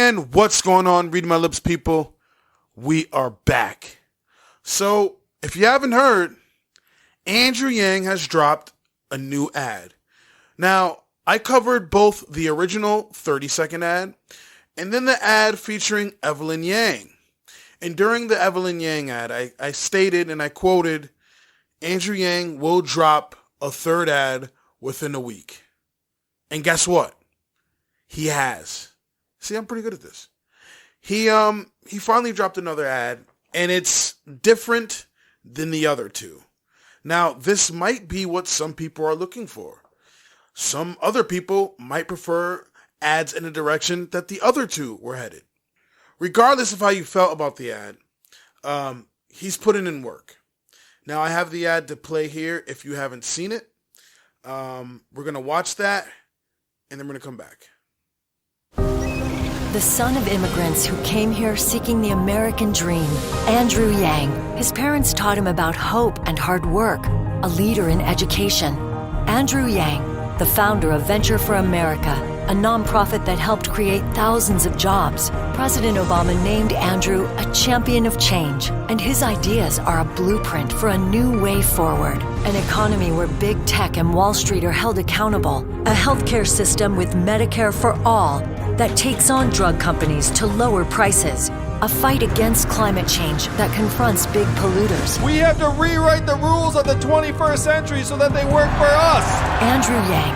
And what's going on, Read My Lips people? We are back. So, if you haven't heard, Andrew Yang has dropped a new ad. Now, I covered both the original 30-second ad and then the ad featuring Evelyn Yang. And during the Evelyn Yang ad, I stated and I quoted, Andrew Yang will drop a third ad within a week. And guess what? He has. See, I'm pretty good at this. He finally dropped another ad, and it's different than the other two. Now, this might be what some people are looking for. Some other people might prefer ads in a direction that the other two were headed. Regardless of how you felt about the ad, he's putting in work. Now, I have the ad to play here if you haven't seen it. We're going to watch that, and then we're going to come back. The son of immigrants who came here seeking the American dream, Andrew Yang. His parents taught him about hope and hard work, a leader in education. Andrew Yang, the founder of Venture for America, a nonprofit that helped create thousands of jobs. President Obama named Andrew a champion of change, and his ideas are a blueprint for a new way forward. An economy where big tech and Wall Street are held accountable. A healthcare system with Medicare for all that takes on drug companies to lower prices. A fight against climate change that confronts big polluters. We have to rewrite the rules of the 21st century so that they work for us. Andrew Yang,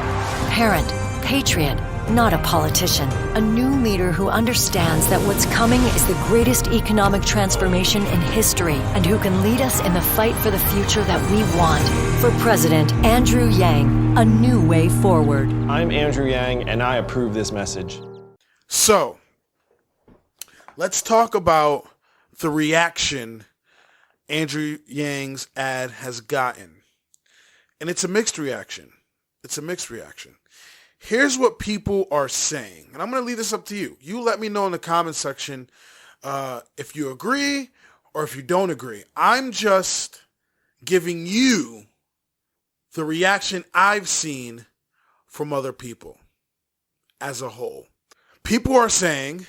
parent, patriot, not a politician. A new leader who understands that what's coming is the greatest economic transformation in history and who can lead us in the fight for the future that we want. For President Andrew Yang, a new way forward. I'm Andrew Yang, and I approve this message. So, let's talk about the reaction Andrew Yang's ad has gotten. And it's a mixed reaction. Here's what people are saying. And I'm going to leave this up to you. You let me know in the comment section if you agree or if you don't agree. I'm just giving you the reaction I've seen from other people as a whole. People are saying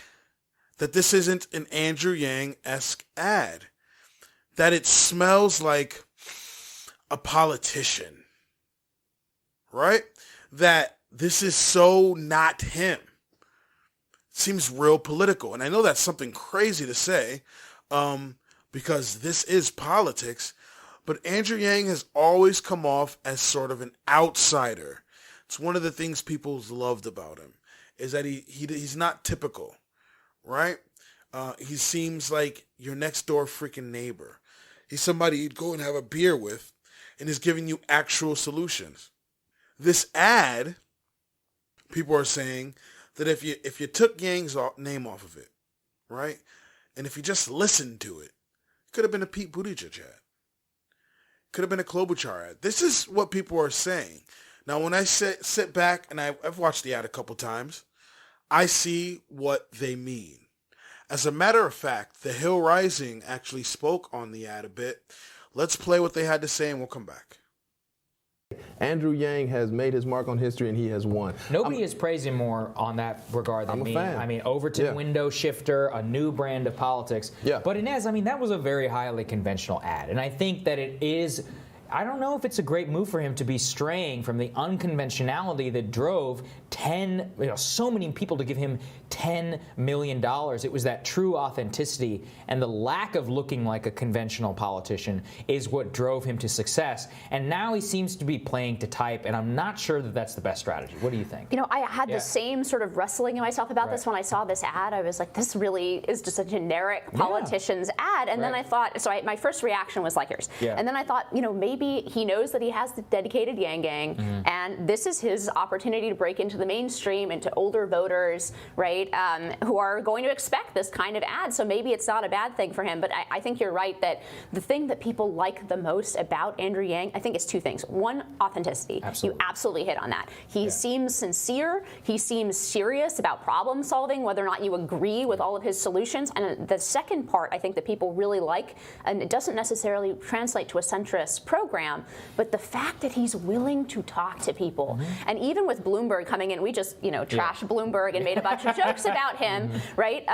that this isn't an Andrew Yang-esque ad, that it smells like a politician, right? That this is so not him. It seems real political. And I know that's something crazy to say because this is politics, but Andrew Yang has always come off as sort of an outsider. It's one of the things people's loved about him, is that he's not typical, right? He seems like your next door freaking neighbor. He's somebody you'd go and have a beer with and is giving you actual solutions. This ad, people are saying that if you took Yang's name off of it, right, and if you just listened to it, it could have been a Pete Buttigieg ad. Could have been a Klobuchar ad. This is what people are saying. Now, when I sit back, and I've watched the ad a couple times, I see what they mean. As a matter of fact, The Hill Rising actually spoke on the ad a bit. Let's play what they had to say, and we'll come back. Andrew Yang has made his mark on history, and he has won. Nobody is praising more on that regard than me. Fan. I mean, Overton window shifter, a new brand of politics. Yeah. But Inez, I mean, that was a very highly conventional ad. And I think that it is, I don't know if it's a great move for him to be straying from the unconventionality that drove so many people to give him $10 million. It was that true authenticity and the lack of looking like a conventional politician is what drove him to success. And now he seems to be playing to type, and I'm not sure that that's the best strategy. What do you think? You know, I had the same sort of wrestling in myself about this when I saw this ad. I was like, this really is just a generic politician's ad. And then I thought, my first reaction was like yours. And then I thought, you know, maybe he knows that he has the dedicated Yang Gang, and this is his opportunity to break into the mainstream, into older voters, right, who are going to expect this kind of ad. So maybe it's not a bad thing for him. But I think you're right that the thing that people like the most about Andrew Yang, I think, is two things. One, authenticity. You absolutely hit on that. He seems sincere. He seems serious about problem solving, whether or not you agree with all of his solutions. And the second part, I think, that people really like, and it doesn't necessarily translate to a centrist program, program. But the fact that he's willing to talk to people, and even with Bloomberg coming in, we just trashed Bloomberg and made a bunch of jokes about him, right?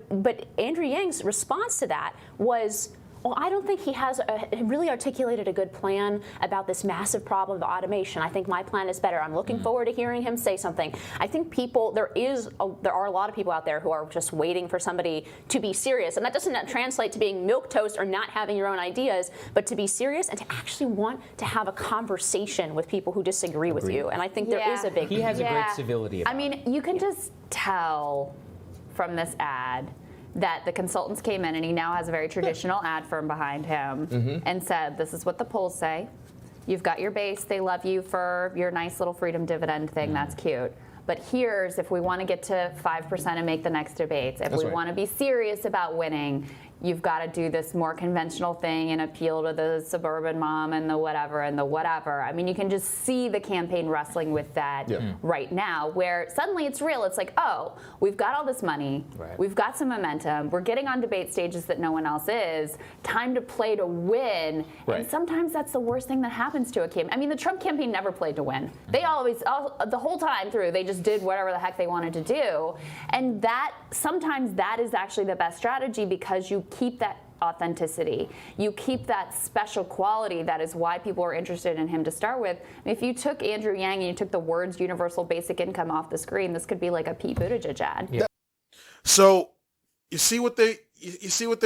But Andrew Yang's response to that was, well, I don't think he has really articulated a good plan about this massive problem of automation. I think my plan is better. I'm looking forward to hearing him say something. I think there are a lot of people out there who are just waiting for somebody to be serious. And that doesn't translate to being milquetoast or not having your own ideas, but to be serious and to actually want to have a conversation with people who disagree with you. And I think there is a big... He has a great civility about I mean, you can just tell from this ad that the consultants came in, and he now has a very traditional ad firm behind him, and said, this is what the polls say. You've got your base. They love you for your nice little freedom dividend thing. That's cute. But here's, if we want to get to 5% and make the next debates, if we want to be serious about winning, you've got to do this more conventional thing and appeal to the suburban mom and the whatever and the whatever. I mean, you can just see the campaign wrestling with that right now, where suddenly it's real. It's like, oh, we've got all this money. We've got some momentum. We're getting on debate stages that no one else is. Time to play to win. And sometimes that's the worst thing that happens to a campaign. I mean, the Trump campaign never played to win. They the whole time through, they just did whatever the heck they wanted to do. And sometimes that is actually the best strategy, because you keep that authenticity. You keep that special quality that is why people are interested in him to start with. I mean, if you took Andrew Yang and you took the words universal basic income off the screen, this could be like a Pete Buttigieg ad. So you see what they're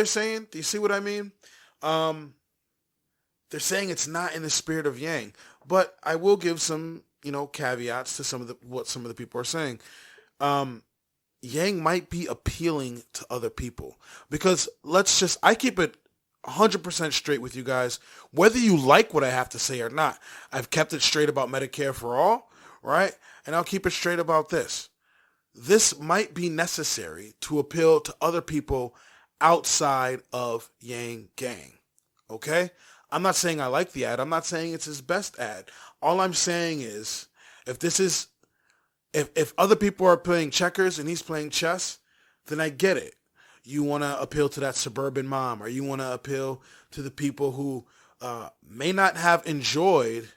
saying? Do you see what I mean? They're saying it's not in the spirit of Yang, but I will give some caveats to what some of the people are saying. Yang might be appealing to other people, because I keep it 100% straight with you guys, whether you like what I have to say or not. I've kept it straight about Medicare for all, right? And I'll keep it straight about this. This might be necessary to appeal to other people outside of Yang Gang, okay? I'm not saying I like the ad. I'm not saying it's his best ad. All I'm saying is, if other people are playing checkers and he's playing chess, then I get it. You want to appeal to that suburban mom, or you want to appeal to the people who may not have enjoyed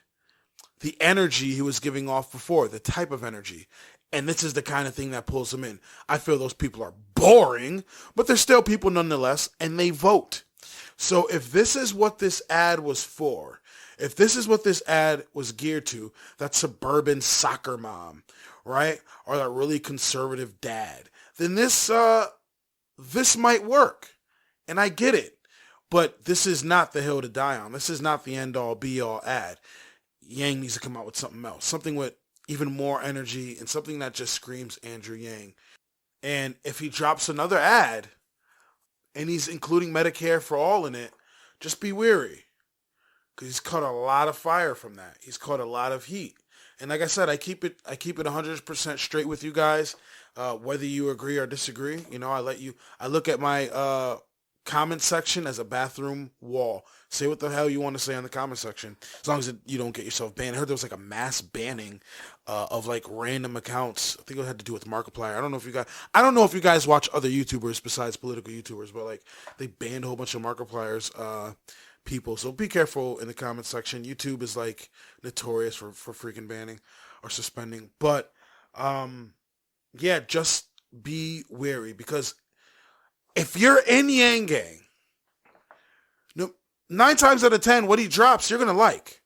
the energy he was giving off before, the type of energy. And this is the kind of thing that pulls them in. I feel those people are boring, but they're still people nonetheless, and they vote. So if this is what this ad was for, if this is what this ad was geared to, that suburban soccer mom, right, or that really conservative dad, then this might work. And I get it. But this is not the hill to die on. This is not the end-all, be-all ad. Yang needs to come out with something else, something with even more energy, and something that just screams Andrew Yang. And if he drops another ad, and he's including Medicare for all in it, just be wary. Because he's caught a lot of fire from that. He's caught a lot of heat. And like I said, I keep it 100% straight with you guys, whether you agree or disagree. I look at my comment section as a bathroom wall. Say what the hell you want to say on the comment section, as long as you don't get yourself banned. I heard there was like a mass banning of like random accounts. I think it had to do with Markiplier. I don't know if you guys watch other YouTubers besides political YouTubers, but like they banned a whole bunch of Markiplier's people. So be careful in the comment section. YouTube is like notorious for freaking banning or suspending. But yeah, just be wary, because if you're in Yang Gang, 9 times out of 10, what he drops, you're going to like,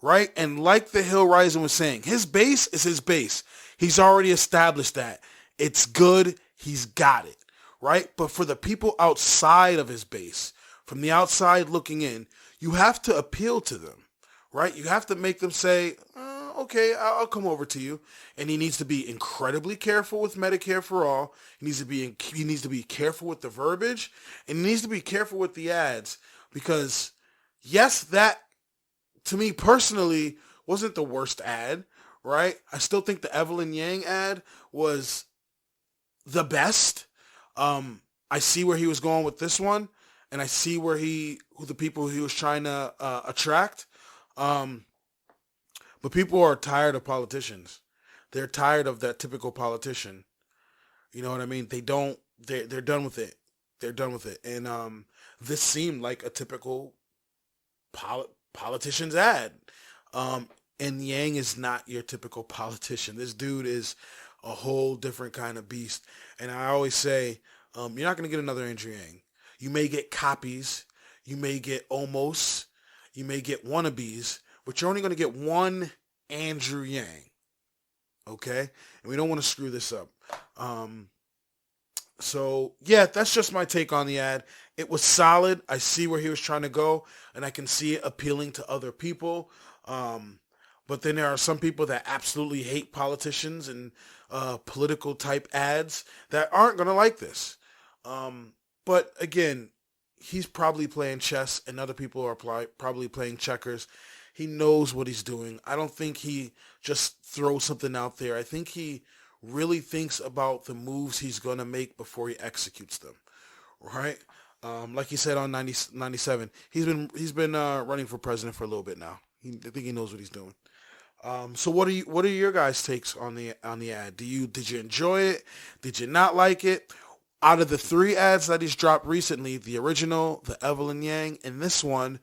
right? And like the Hill Rising was saying, his base is his base. He's already established that. It's good. He's got it, right? But for the people outside of his base, from the outside looking in, you have to appeal to them, right? You have to make them say, okay, I'll come over to you. And he needs to be incredibly careful with Medicare for all. He needs to be careful with the verbiage, and he needs to be careful with the ads, because yes, that to me personally wasn't the worst ad, right? I still think the Evelyn Yang ad was the best. I see where he was going with this one, and I see who the people he was trying to attract. But people are tired of politicians. They're tired of that typical politician. You know what I mean? They're done with it. They're done with it. And this seemed like a typical politician's ad. And Yang is not your typical politician. This dude is a whole different kind of beast. And I always say, you're not going to get another Andrew Yang. You may get copies. You may get almost. You may get wannabes. But you're only going to get one Andrew Yang. Okay? And we don't want to screw this up. So, yeah, that's just my take on the ad. It was solid. I see where he was trying to go, and I can see it appealing to other people. But then there are some people that absolutely hate politicians and political type ads that aren't going to like this. But again, he's probably playing chess and other people are probably playing checkers. He knows what he's doing. I don't think he just throws something out there. I think he really thinks about the moves he's going to make before he executes them. Right? Like he said on 97, he's been running for president for a little bit now. I think he knows what he's doing. So what are your guys' takes on the ad? Did you enjoy it? Did you not like it? Out of the 3 ads that he's dropped recently, the original, the Evelyn Yang, and this one,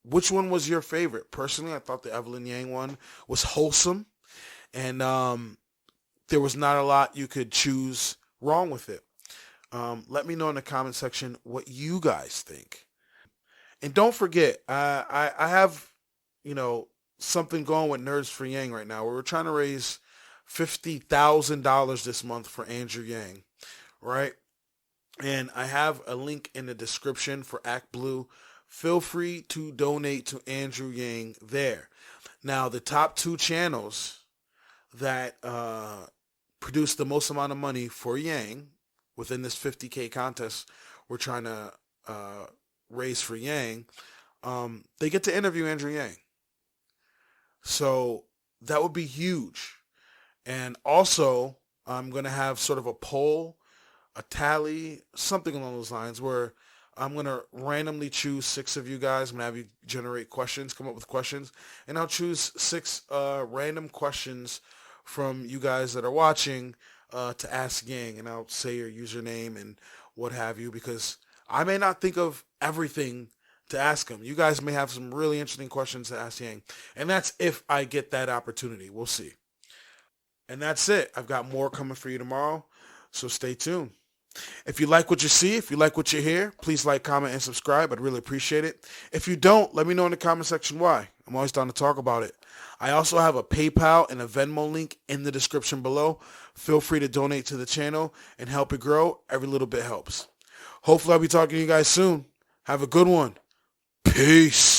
which one was your favorite? Personally, I thought the Evelyn Yang one was wholesome, and there was not a lot you could choose wrong with it. Let me know in the comment section what you guys think. And don't forget, I have, something going with Nerds for Yang right now. We're trying to raise $50,000 this month for Andrew Yang, right? And I have a link in the description for Act Blue. Feel free to donate to Andrew Yang there. Now, the top 2 channels that produce the most amount of money for Yang within this 50K contest we're trying to raise for Yang, they get to interview Andrew Yang. So that would be huge. And also, I'm going to have sort of a poll, a tally, something along those lines, where I'm going to randomly choose 6 of you guys. I'm going to have you generate questions, come up with questions, and I'll choose 6 random questions from you guys that are watching to ask Yang, and I'll say your username and what have you, because I may not think of everything to ask him. You guys may have some really interesting questions to ask Yang, and that's if I get that opportunity. We'll see. And that's it. I've got more coming for you tomorrow, so stay tuned. If you like what you see, if you like what you hear, please like, comment, and subscribe. I'd really appreciate it. If you don't, let me know in the comment section why. I'm always down to talk about it. I also have a PayPal and a Venmo link in the description below. Feel free to donate to the channel and help it grow. Every little bit helps. Hopefully I'll be talking to you guys soon. Have a good one. Peace.